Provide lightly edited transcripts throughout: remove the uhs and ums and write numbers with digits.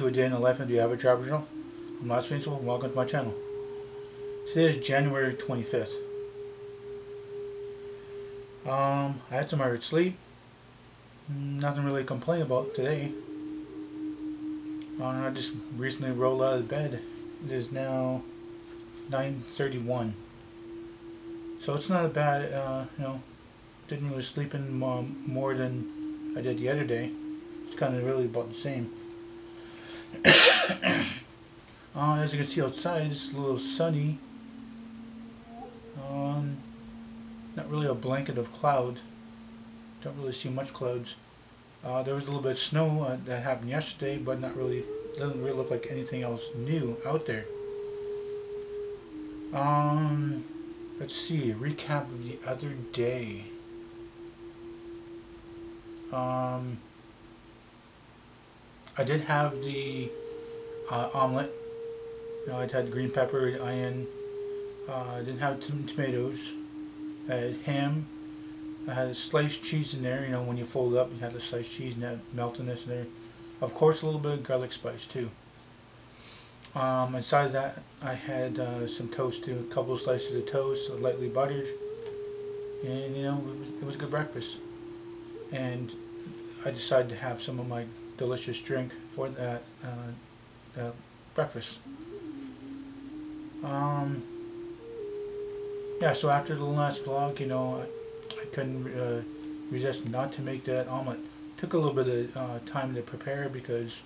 a day in the life of the average Aboriginal. I'm LostPhoenixWolf and welcome to my channel. Today is January 25th. I had some hard sleep. Nothing really to complain about today. I just recently rolled out of bed. It is now 9:31. So it's not a bad, didn't really sleep in more than I did the other day. It's kind of really about the same. As you can see outside, it's a little sunny. Not really a blanket of cloud. Don't really see much clouds. There was a little bit of snow that happened yesterday, but not really. Doesn't really look like anything else new out there. Let's see. A recap of the other day. I did have the omelet. I'd had green pepper, onion. I didn't have some tomatoes. I had ham. I had a sliced cheese in there. When you fold it up, you had the sliced cheese and that meltiness in there. Of course, a little bit of garlic spice too. Inside of that, I had some toast too. A couple of slices of toast, lightly buttered, and it was a good breakfast. And I decided to have some of my delicious drink for that breakfast. Yeah, so after the last vlog, I couldn't resist not to make that omelet. Took a little bit of time to prepare because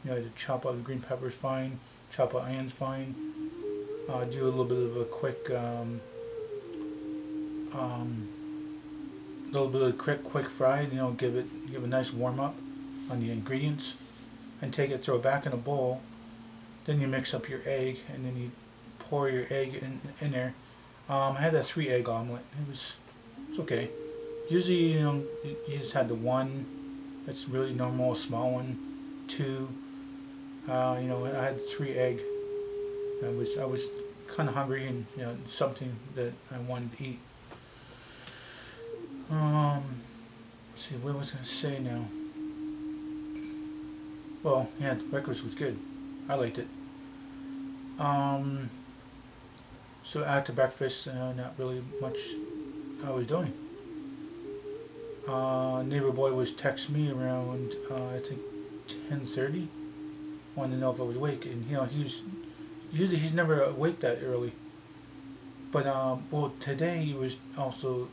to chop up the green peppers fine, chop up onions fine, do a little bit of a quick quick fry. Give a nice warm up on the ingredients, and throw it back in a bowl. Then you mix up your egg, and then you pour your egg in there. I had a 3-egg omelet. It's okay. Usually, you just had the one that's really normal, small one, 2. I had 3 egg. I was kind of hungry, and something that I wanted to eat. Let's see, what was I going to say now? Well, yeah, the breakfast was good. I liked it. So after breakfast, not really much I was doing. Neighbor boy was texting me around I think 10:30. Wanted to know if I was awake, and he's never awake that early. But well, today he was also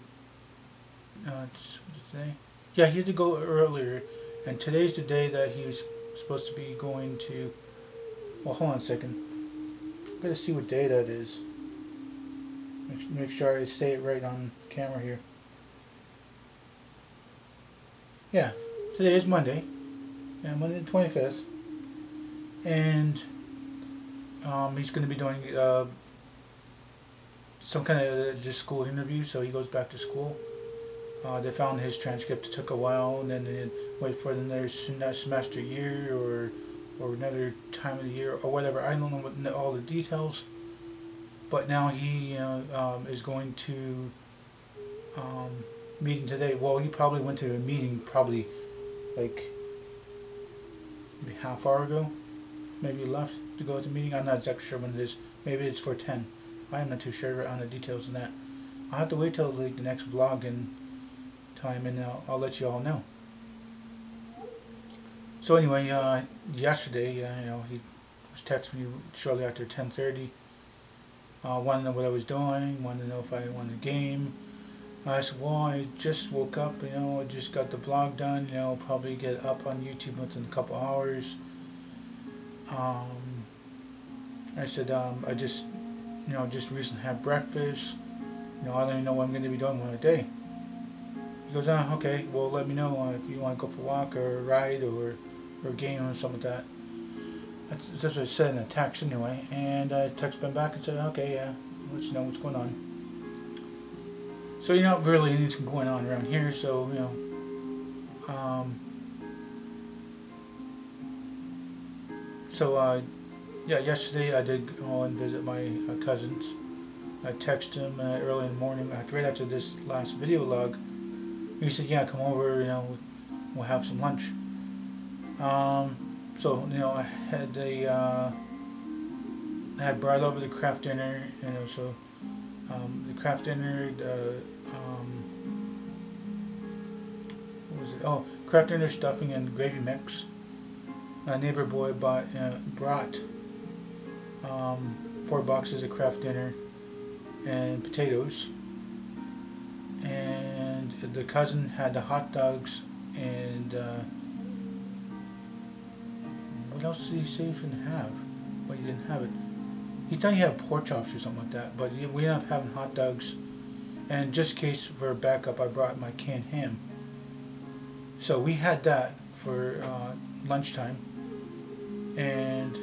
today. Yeah, he had to go earlier, and today's the day that he was supposed to be going to. Well, hold on a second. I gotta see what day that is. Make sure I say it right on camera here. Yeah, today is Monday. Yeah, Monday the 25th. And he's going to be doing some kind of just school interview, so he goes back to school. They found his transcript. It took a while, and then they wait for another semester year or another time of the year or whatever. I don't know all the details. But now he is going to meeting today. Well, he probably went to a meeting like maybe half hour ago. Maybe left to go to the meeting. I'm not exactly sure when it is. Maybe it's for 10. I'm not too sure on the details of that. I'll have to wait till the next vlog and time, and I'll let you all know. So anyway, yesterday, he was texting me shortly after 10:30. Wanted to know what I was doing, wanted to know if I won a game. I said, well, I just woke up, I just got the vlog done, probably get up on YouTube within a couple hours. I said, I just, just recently had breakfast, I don't even know what I'm going to be doing one day. He goes, okay, well, let me know if you want to go for a walk or a ride or a game or something like that. That's what I said in a text anyway, and I texted him back and said, okay, yeah, I'll let you know what's going on. So not really anything going on around here, so yeah, yesterday I did go and visit my cousins. I texted him early in the morning, right after this last video log. He said, yeah, come over, we'll have some lunch. So I had brought over the craft dinner. So the craft dinner, what was it? Oh, craft dinner stuffing and gravy mix. My neighbor boy brought 4 boxes of craft dinner and potatoes, and the cousin had the hot dogs and what else did he say he was going to have? But he didn't have it. He thought he had pork chops or something like that, but we ended up having hot dogs. And just in case for backup, I brought my canned ham. So we had that for lunchtime, and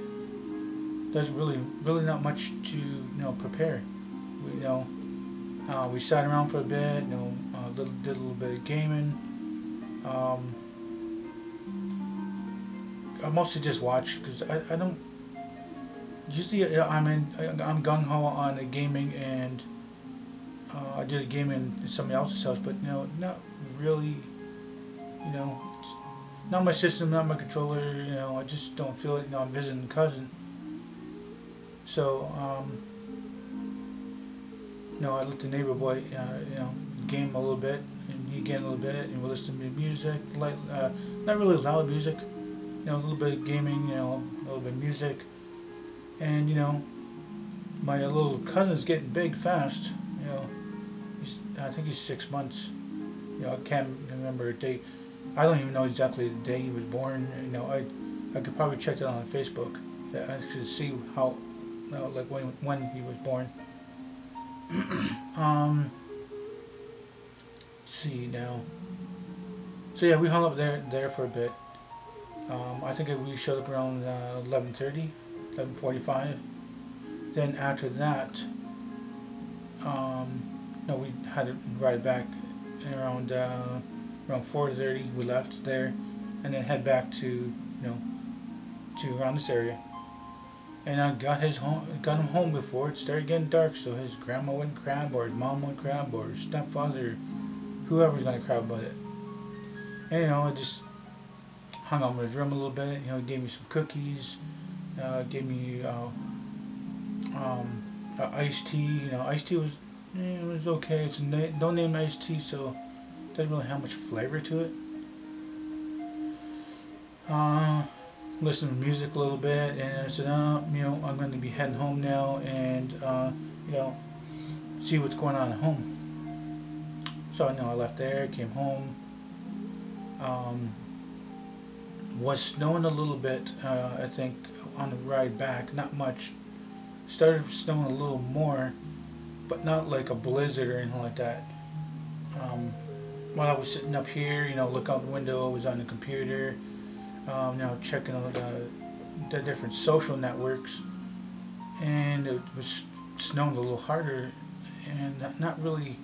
there's really not much to prepare. We sat around for a bit, did a little bit of gaming. I mostly just watch because I don't. Usually I'm gung ho on the gaming, and I do the gaming in somebody else's house, but not really. It's not my system, not my controller. I just don't feel it. I'm visiting a cousin, so I let the neighbor boy game a little bit, and he game a little bit, and we listen to music, not really loud music. A little bit of gaming, a little bit of music, and my little cousin's getting big fast. I think he's 6 months. I can't remember a date. I don't even know exactly the day he was born. I could probably check that on Facebook. I should see how, like when he was born. Let's see now. So yeah, we hung up there for a bit. I think we showed up around 11:30, 11:45. Then after that, we had to ride back around 4:30. We left there, and then head back to to around this area. And I got him home before it started getting dark, so his grandma wouldn't crab, or his mom wouldn't crab, or his stepfather, whoever's gonna crab about it. And I just hung out in his room a little bit. Gave me some cookies, gave me iced tea. Iced tea was it was okay. It's no name iced tea, so it doesn't really have much flavor to it. Listen to music a little bit, and I said, I'm going to be heading home now, and see what's going on at home. So I left there, came home. Was snowing a little bit, I think, on the ride back. Not much. Started snowing a little more, but not like a blizzard or anything like that. While I was sitting up here, look out the window, I was on the computer, checking out the different social networks, and it was snowing a little harder, and not really,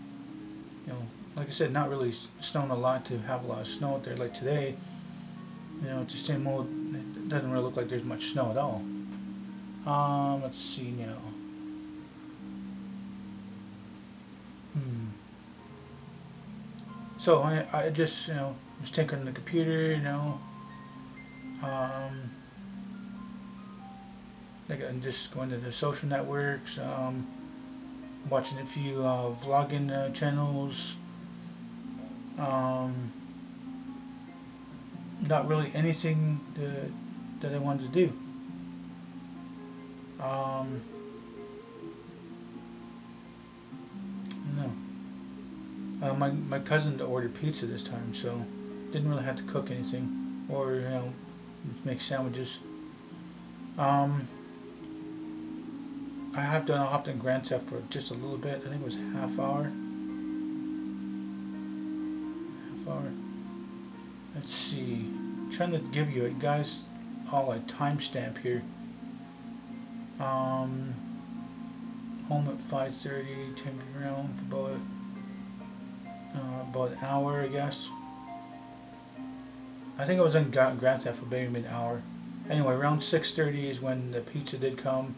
like I said, not really snowing a lot to have a lot of snow out there like today. It's the same old. It doesn't really look like there's much snow at all. Let's see now. So I just was tinkering on the computer, like I'm just going to the social networks, watching a few vlogging channels. Not really anything that I wanted to do. My cousin ordered pizza this time, so didn't really have to cook anything or make sandwiches. I hopped in Grand Theft for just a little bit. I think it was half hour. Let's see. I'm trying to give you guys all a timestamp here. Home at 5:30. Taking around for about an hour, I guess. I think I was in Grand Theft for maybe an hour. Anyway, around 6:30 is when the pizza did come.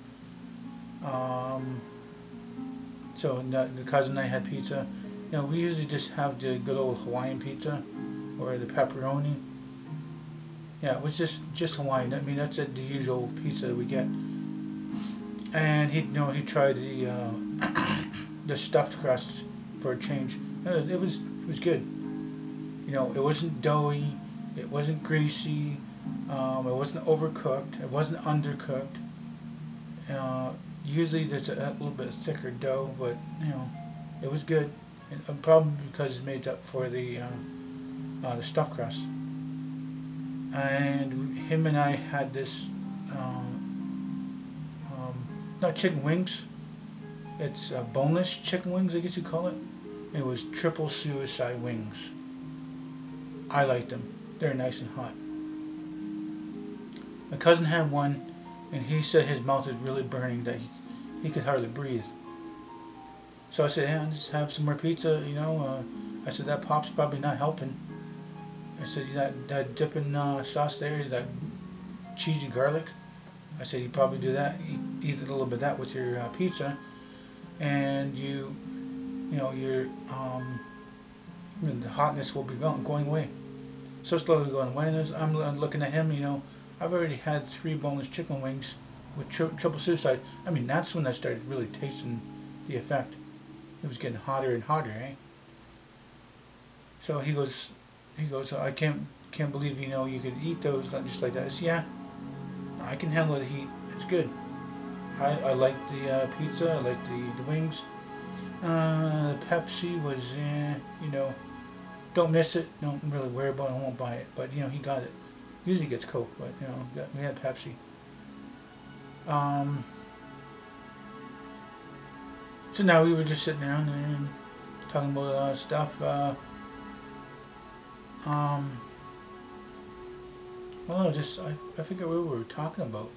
So the cousin and I had pizza. We usually just have the good old Hawaiian pizza or the pepperoni. Yeah, it was just Hawaiian. I mean, that's the usual pizza that we get. And he tried the stuffed crust for a change. It was good. It wasn't doughy, it wasn't greasy, it wasn't overcooked, it wasn't undercooked. Usually there's a little bit thicker dough, but it was good. And probably because it made up for the stuffed crust. And him and I had this, not chicken wings. It's boneless chicken wings, I guess you call it. It was triple suicide wings. I like them. They're nice and hot. My cousin had one, and he said his mouth is really burning, that he could hardly breathe. So I said, yeah, just have some more pizza, I said, that pop's probably not helping. I said, that dipping sauce there, that cheesy garlic. I said, you probably do that, eat a little bit of that with your pizza, and your the hotness will be going away. So slowly going away, and as I'm looking at him, I've already had 3 boneless chicken wings with triple suicide. I mean, that's when I started really tasting the effect. It was getting hotter and hotter, eh? So he goes, I can't believe you could eat those just like that. I said, yeah, I can handle the heat. It's good. I like the pizza. I like the wings. The Pepsi was, don't miss it. Don't really worry about it. I won't buy it. But he got it. Usually gets Coke, but we had Pepsi. So now we were just sitting around there and talking about stuff. I don't know, I forget what we were talking about.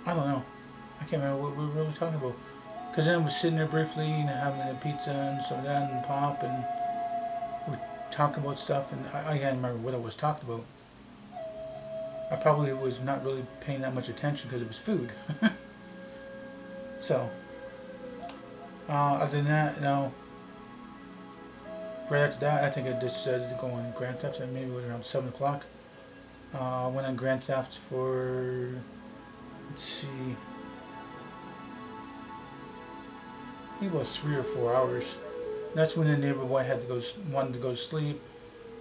I don't know. I can't remember what we were really talking about. Because then I was sitting there briefly, having a pizza and some of that and pop, and we're talking about stuff, and I can't remember what I was talking about. I probably was not really paying that much attention because it was food. So, other than that, right after that, I think I decided to go on Grand Theft. Maybe it was around 7 o'clock. Went on Grand Theft for, let's see, I think about 3 or 4 hours. That's when the neighbor boy wanted to go to sleep.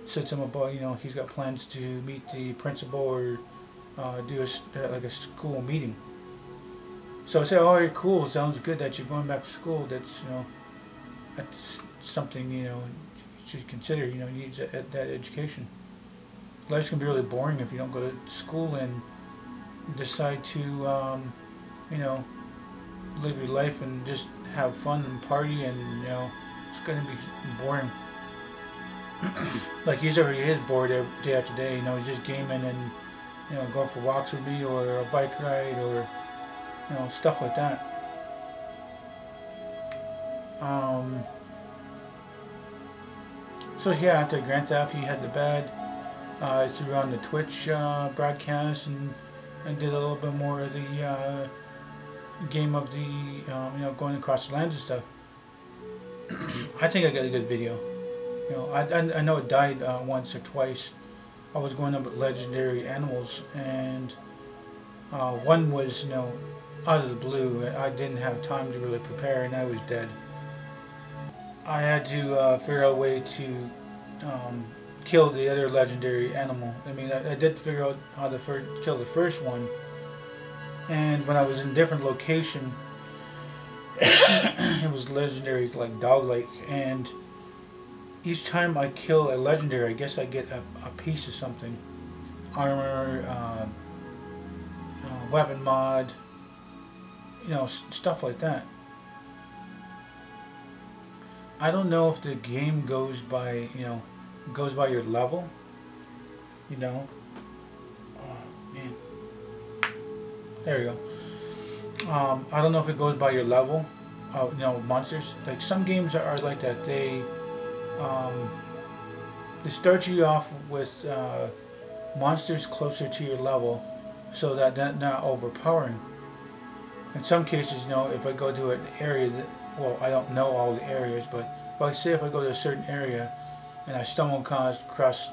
Said to him about, he's got plans to meet the principal or do a school meeting. So I said, oh, you're cool. Sounds good that you're going back to school. That's that's something you should consider. You need that education. Life's gonna be really boring if you don't go to school and decide to live your life and just have fun and party, and it's gonna be boring. Like he is bored day after day. He's just gaming and going for walks with me or a bike ride or stuff like that. So yeah, after Grand Theft, he had the bed. I threw on the Twitch broadcast and did a little bit more of the game of the going across the lands and stuff. I think I got a good video. I know it died once or twice. I was going up with legendary animals, and one was out of the blue. I didn't have time to really prepare, and I was dead. I had to figure out a way to kill the other legendary animal. I mean, I did figure out how to kill the first one, and when I was in a different location, it was legendary, like dog-like, and each time I kill a legendary, I guess I get a piece of something. Armor, weapon mod, stuff like that. I don't know if the game goes by, your level. Oh, man. There you go. I don't know if it goes by your level. Monsters. Like some games are like that. They start you off with monsters closer to your level, so that they're not overpowering. In some cases, if I go to an area that, well, I don't know all the areas, but But say if I go to a certain area and I stumble across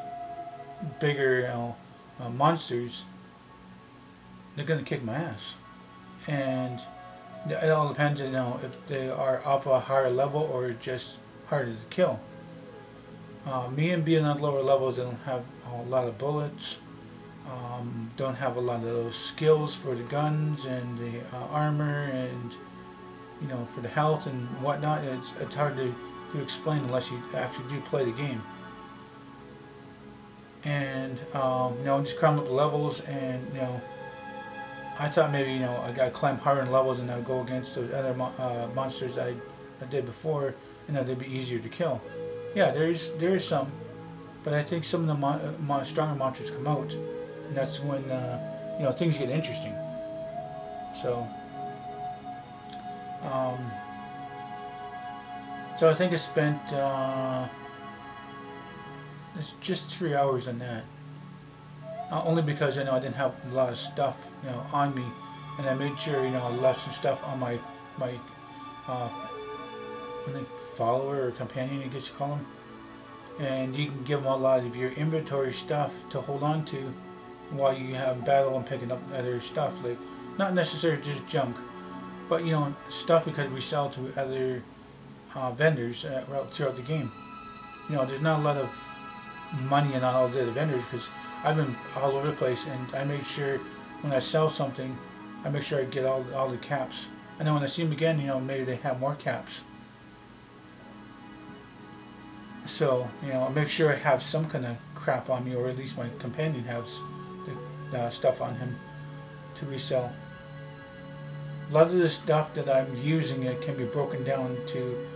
bigger, monsters, they're gonna kick my ass. And it all depends, if they are up a higher level or just harder to kill. Me and being on lower levels, they don't have a lot of bullets. Don't have a lot of those skills for the guns and the armor, and for the health and whatnot. It's hard to explain unless you actually do play the game. And just climb up the levels, and I thought maybe I got to climb higher in levels and I'd go against those other monsters I did before, and they'd be easier to kill. Yeah, there's some, but I think some of the stronger monsters come out, and that's when things get interesting. So I think I spent it's just 3 hours on that. Only because I didn't have a lot of stuff on me, and I made sure I left some stuff on my I think follower or companion, I guess you call them. And you can give them a lot of your inventory stuff to hold on to while you have battle and picking up other stuff, like not necessarily just junk, but stuff we could resell to other vendors throughout the game. There's not a lot of money in all the other vendors because I've been all over the place, and I made sure when I sell something, I make sure I get all the caps, and then when I see them again, maybe they have more caps. So I make sure I have some kind of crap on me, or at least my companion has the stuff on him to resell. A lot of the stuff that I'm using can be broken down to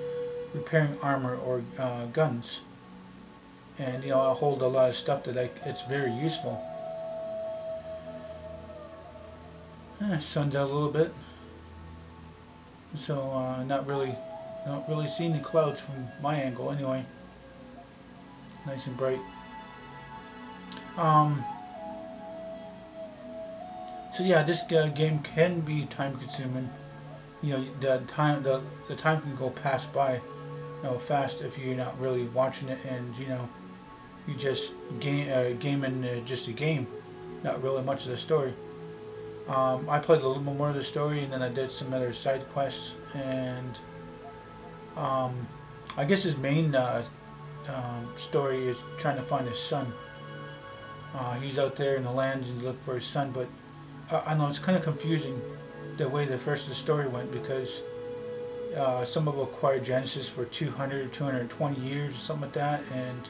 repairing armor or guns. And I hold a lot of stuff that it's very useful. Sun's out a little bit, so I don't really see any clouds from my angle anyway. Nice and bright. So yeah, this game can be time consuming. The time can go past by fast if you're not really watching it, and you just gaming just a game, not really much of the story. I played a little bit more of the story, and then I did some other side quests, and I guess his main story is trying to find his son. He's out there in the lands and he's looking for his son, but I know it's kind of confusing the way the story went, because some of them acquired Genesis for 200 or 220 years or something like that, and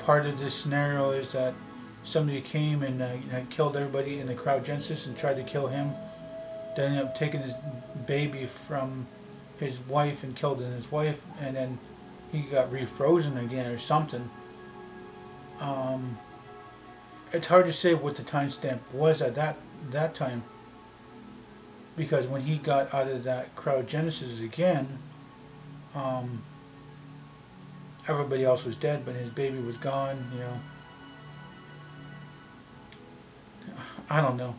part of this scenario is that somebody came and killed everybody in the cryogenesis and tried to kill him. They ended up taking his baby from his wife and killed his wife, and then he got refrozen again or something. It's hard to say what the timestamp was at that time, because when he got out of that cryogenesis again, everybody else was dead, but his baby was gone. I don't know.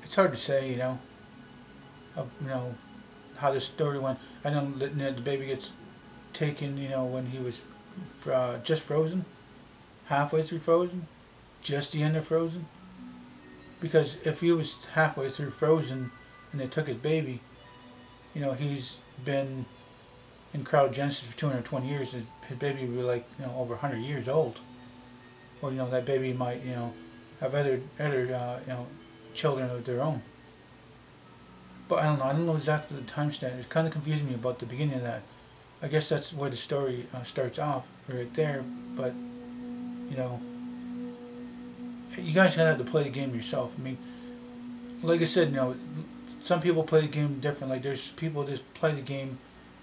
It's hard to say, how the story went. I know that the baby gets taken, when he was just frozen, halfway through frozen, just the end of frozen. Because if he was halfway through frozen and they took his baby, he's been in cryogenesis for 220 years. His baby would be like, over 100 years old. Or that baby might, have other children of their own. But I don't know exactly the timestamp. It kind of confused me about the beginning of that. I guess that's where the story starts off, right there. But you guys gotta have to play the game yourself. I mean, like I said, some people play the game different. Like there's people that just play the game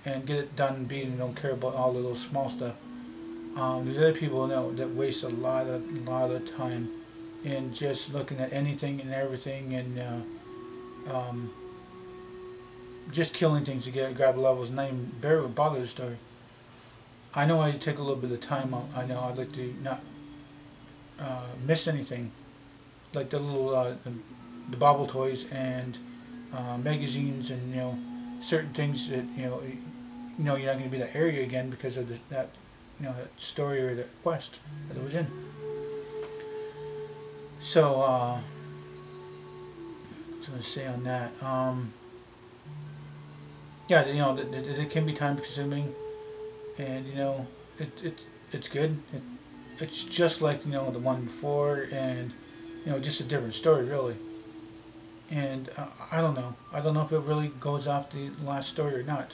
and get it done and beat, and don't care about all the little small stuff. There's other people that waste a lot of time in just looking at anything and everything, and just killing things to grab levels, and not even bother the story. I know I take a little bit of time. I know I'd like to not miss anything, like the little the bobble toys and magazines and certain things that you're not going to be that area again because of that that story or that quest that it was in. So what's I going to say on that? Yeah, it can be time consuming, and it's good. It's just like the one before, and just a different story really. And I don't know. I don't know if it really goes off the last story or not.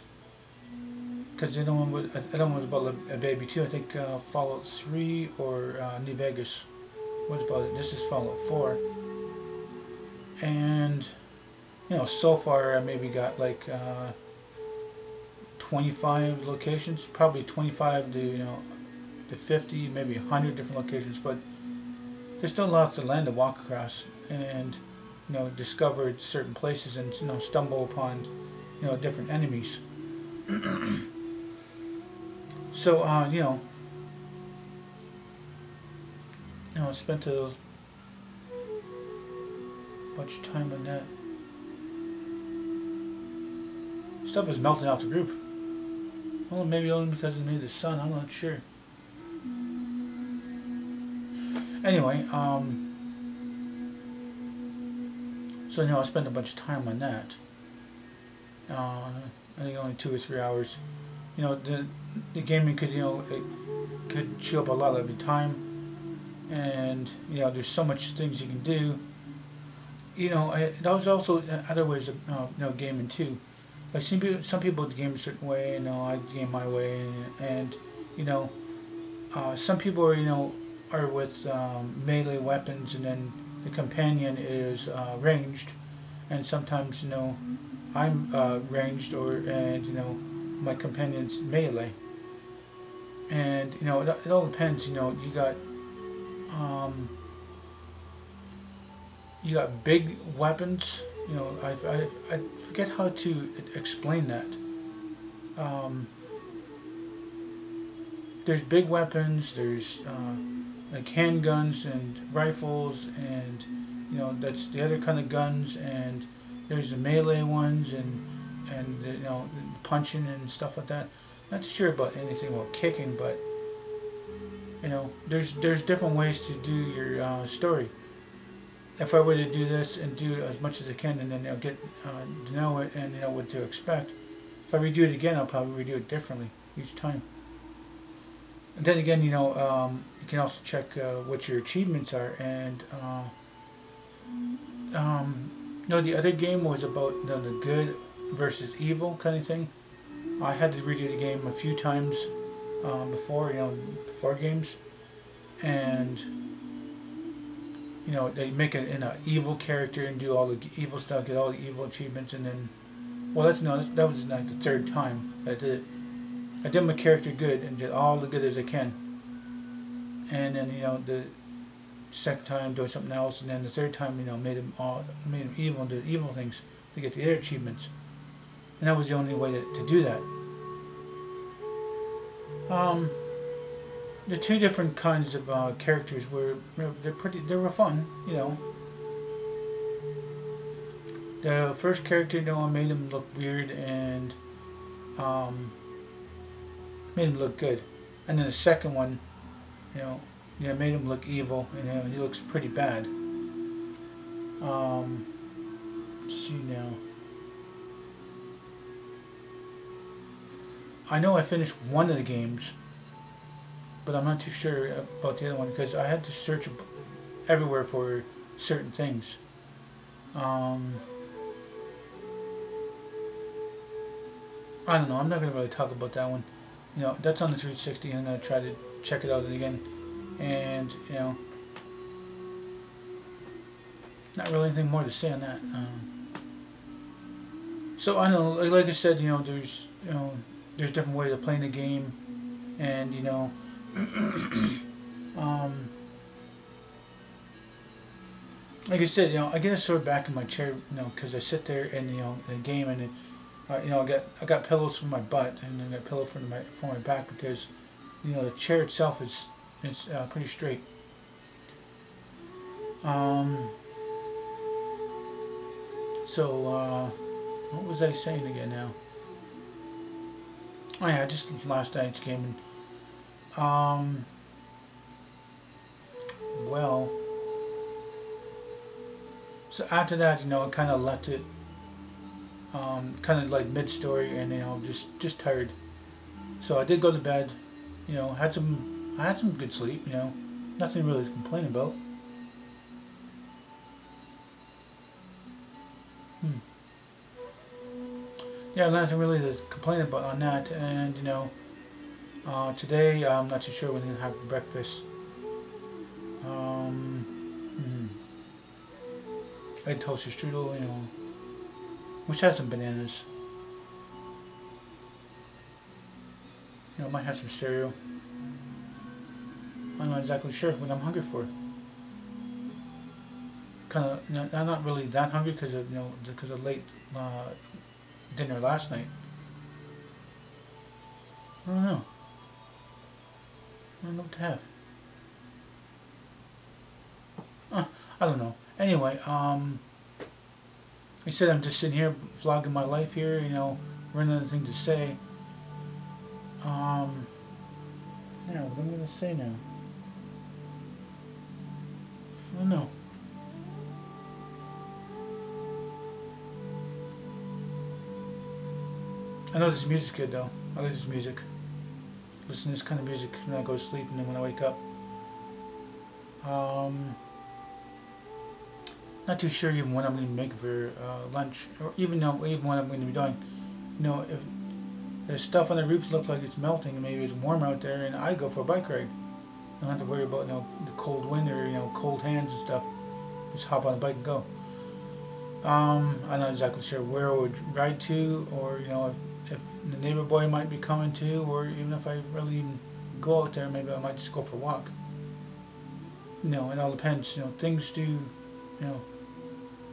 Because the other one was about a baby too. I think Fallout 3 or New Vegas was about it. This is Fallout 4, and so far I maybe got like 25 locations, probably 25 to 50, maybe 100 different locations. But there's still lots of land to walk across, and discover certain places, and stumble upon different enemies. So I spent a bunch of time on that. Stuff is melting off the roof. Well, maybe only because of the sun. I'm not sure. Anyway, so I spent a bunch of time on that. I think only 2 or 3 hours. The gaming could it could chew up a lot of the time, and there's so much things you can do. There's also other ways of gaming too. Like some people game a certain way, I game my way, and some people are with melee weapons, and then the companion is ranged, and sometimes I'm ranged, and my companion's melee, and it all depends. You got big weapons. I forget how to explain that. There's big weapons. There's like handguns and rifles, and that's the other kind of guns. And there's the melee ones, and punching and stuff like that. Not sure about anything about kicking, but there's different ways to do your story. If I were to do this and do as much as I can, and then get to know it and what to expect, if I redo it again, I'll probably redo it differently each time. And then again, you can also check what your achievements are. And the other game was about the good versus evil kind of thing. I had to redo the game a few times before games, and they make it in an evil character and do all the evil stuff, get all the evil achievements, and then, that was like the third time I did it. I did my character good and did all the good as I can, and then the second time doing something else, and then the third time made him evil and did evil things to get the other achievements, and that was the only way to do that. The two different kinds of characters they were fun. The first character, I made him look weird and made him look good, and then the second one, made him look evil, and he looks pretty bad. Let's see now. I know I finished one of the games, but I'm not too sure about the other one because I had to search everywhere for certain things. I don't know. I'm not going to really talk about that one. That's on the 360, and I'm going to try to check it out again. And, not really anything more to say on that. So, I don't know. Like I said, there's different ways of playing the game. And, like I said, I get a sore back in my chair, because I sit there and the game, and I got pillows for my butt, and I got pillow for my back because the chair itself is pretty straight. So What was I saying again now? Oh yeah, just last night's gaming. Well, so after that, I kind of left it, kind of like mid-story, and just tired. So I did go to bed. I had some good sleep. Nothing really to complain about. Yeah, nothing really to complain about on that. And today I'm not too sure when I'm gonna have breakfast. I had toasted strudel, which has some bananas. I might have some cereal. I'm not exactly sure what I'm hungry for. Kind of, I'm not really that hungry because of late dinner last night. I don't know. I don't know what to have. I don't know. Anyway, I said I'm just sitting here vlogging my life here, running out of things to say. Yeah, what am I going to say now? I don't know. I know this music's good though. I like this music. Listen to this kind of music when I go to sleep and then when I wake up. Not too sure even what I'm going to make for lunch, or even what I'm going to be doing. If the stuff on the roofs looks like it's melting, and maybe it's warmer out there, and I go for a bike ride. I don't have to worry about the cold wind or cold hands and stuff. Just hop on a bike and go. I'm not exactly sure where I would ride to, or if the neighbor boy might be coming too, or even if I really even go out there, maybe I might just go for a walk. It all depends. Things do.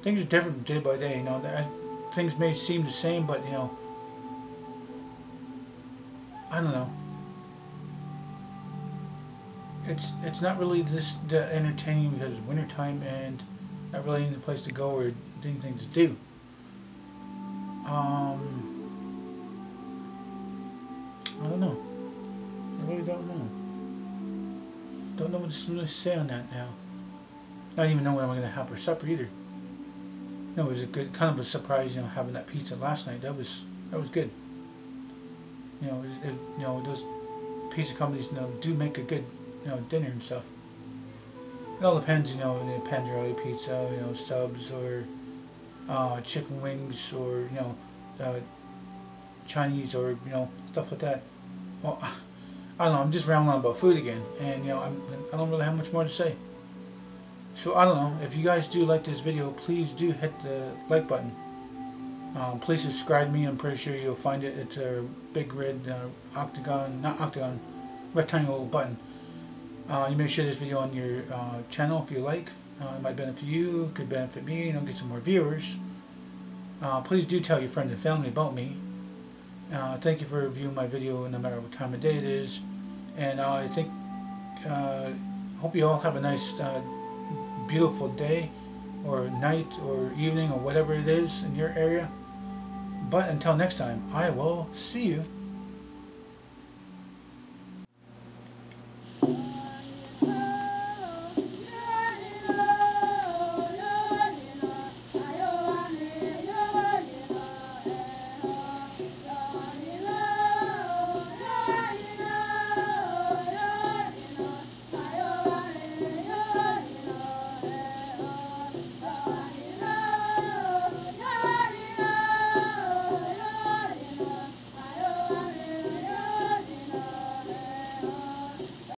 Things are different day by day. Things may seem the same, but I don't know. It's not really the entertaining because it's wintertime and not really any place to go or anything to do. I don't know. I really don't know. Don't know what to say on that now. I don't even know what I'm going to have for supper either. It was a good kind of a surprise, having that pizza last night. That was good. Those pizza companies, do make a good, dinner and stuff. It all depends, the panzerelli pizza, subs or chicken wings or Chinese or stuff like that. Well, I don't know. I'm just rambling on about food again, and I don't really have much more to say. So I don't know. If you guys do like this video, please do hit the like button. Please subscribe to me. I'm pretty sure you'll find it. It's a big red rectangle button. You may share this video on your channel if you like. It might benefit you, could benefit me, get some more viewers. Please do tell your friends and family about me. Thank you for viewing my video no matter what time of day it is. And I think, hope you all have a nice, beautiful day, or night, or evening, or whatever it is in your area. But until next time, I will see you